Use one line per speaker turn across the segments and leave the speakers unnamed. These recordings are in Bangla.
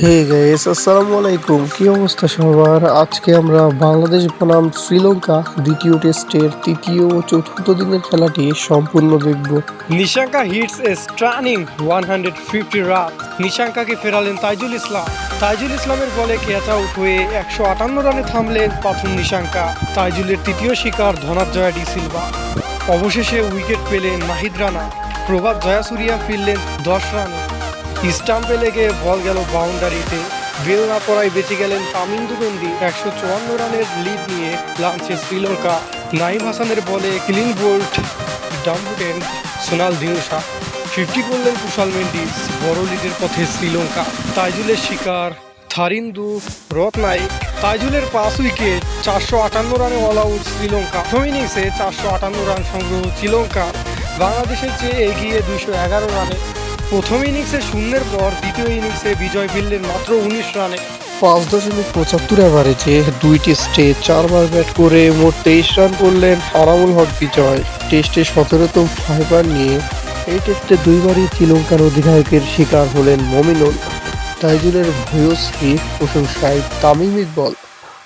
হে গাইস, আসসালামু আলাইকুম। কি অবস্থা সবার? আজকে আমরা বাংলাদেশ বনাম শ্রীলঙ্কা দ্বিতীয় টেস্টের তৃতীয় ও চতুর্থ দিনের খেলাটি সম্পূর্ণ দেখব।
নিশাঙ্কা হিটস এ স্ট্রানিং 150 রান। নিশাঙ্কাকে ফেরালেন তাইজুল ইসলাম। তাইজুল ইসলামের বলে ক্যাচ আউট হয়ে 158 রানে থামলেন প্রথম নিশাঙ্কা। তাইজুলের তৃতীয় শিকার ধনাজ্জয়া ডি সিলভা। অবশেষে উইকেট পেলেন নাহিদ রানা। প্রভাত জয়াসুরিয়া ফিরলেন 10 রানে। স্টাম্পে লেগে বল গেল বাউন্ডারিতে। বেল না পড়ায় বেঁচে গেলেন তামিম দুগন্ডি। 154 রানের লিড নিয়ে লাঞ্চে শ্রীলঙ্কা। নাইম হাসানের বলে ক্লিন বোল্ড ডাম্বুটেন সোনাল দিনুসা। 50 করলেন কুশাল মেন্ডিস। বড় লিডের পথে শ্রীলঙ্কা। তাইজুলের শিকার থারিন্দু রত্নাইক। তাইজুলের 5 উইকেট, 458 রানে অল আউট শ্রীলঙ্কা। প্রথম ইনিংসে 458 রান সংগ্রহ শ্রীলঙ্কার। বাংলাদেশের চেয়ে এগিয়ে 211 রানে। প্রথম ইনিংসে শূন্যের পর দ্বিতীয় ইনিংসে বিজয় ফিরলেন মাত্র 19 রানে।
5.75 এভারেজে 2 টেস্টে 4 বার ব্যাট করে মোট 23 রান করলেন আরামুল হক বিজয়। টেস্টে 17তম ফাইবার নিয়ে এই টেস্টে 2বারই শ্রীলঙ্কার অধিনায়কের শিকার হলেন মমিনুল। তাইজুলের ভূয়সী প্রশংসায় তামিম ইকবল।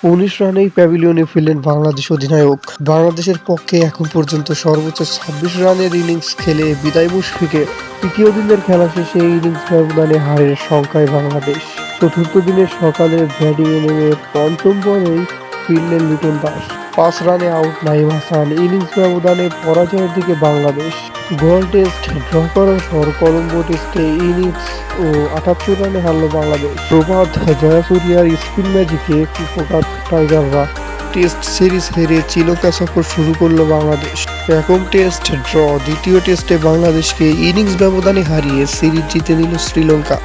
19 রানেই প্যাভিলিয়নে ফিরলেন বাংলাদেশ অধিনায়ক। বাংলাদেশের পক্ষে এখন পর্যন্ত সর্বোচ্চ 26 রানের ইনিংস খেলে বিদায় মুশফিকের। তৃতীয় দিনের খেলা শেষে ইনিংস ব্যবধানে হারের শঙ্কায় বাংলাদেশ। চতুর্থ দিনের সকালে ব্যাটিংয়ে নেমে পঞ্চম বলেই ফিরলেন লিটন দাস। 5 রানে আউট নাইম হাসান। ইনিংস ব্যবধানে পরাজয়ের দিকে বাংলাদেশ। গোয়াল টেস্ট ড্র করার পর কলম্বো টেস্টে ইনিংস ও 78 রানে হারল বাংলাদেশ। প্রভাত জয়াসুরিয়ার স্পিন ম্যাজিকে কুপোকাত টাইগাররা। টেস্ট সিরিজ হেরে শ্রীলঙ্কা সফর শুরু করল বাংলাদেশ। প্রথম টেস্ট ড্র। দ্বিতীয় টেস্টে বাংলাদেশকে ইনিংস ব্যবধানে হারিয়ে সিরিজ জিতে নিল Sri Lanka.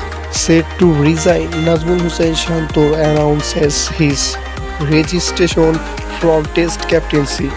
Set to resign, Nazmul Hossain Shanto announces his registration from test captaincy.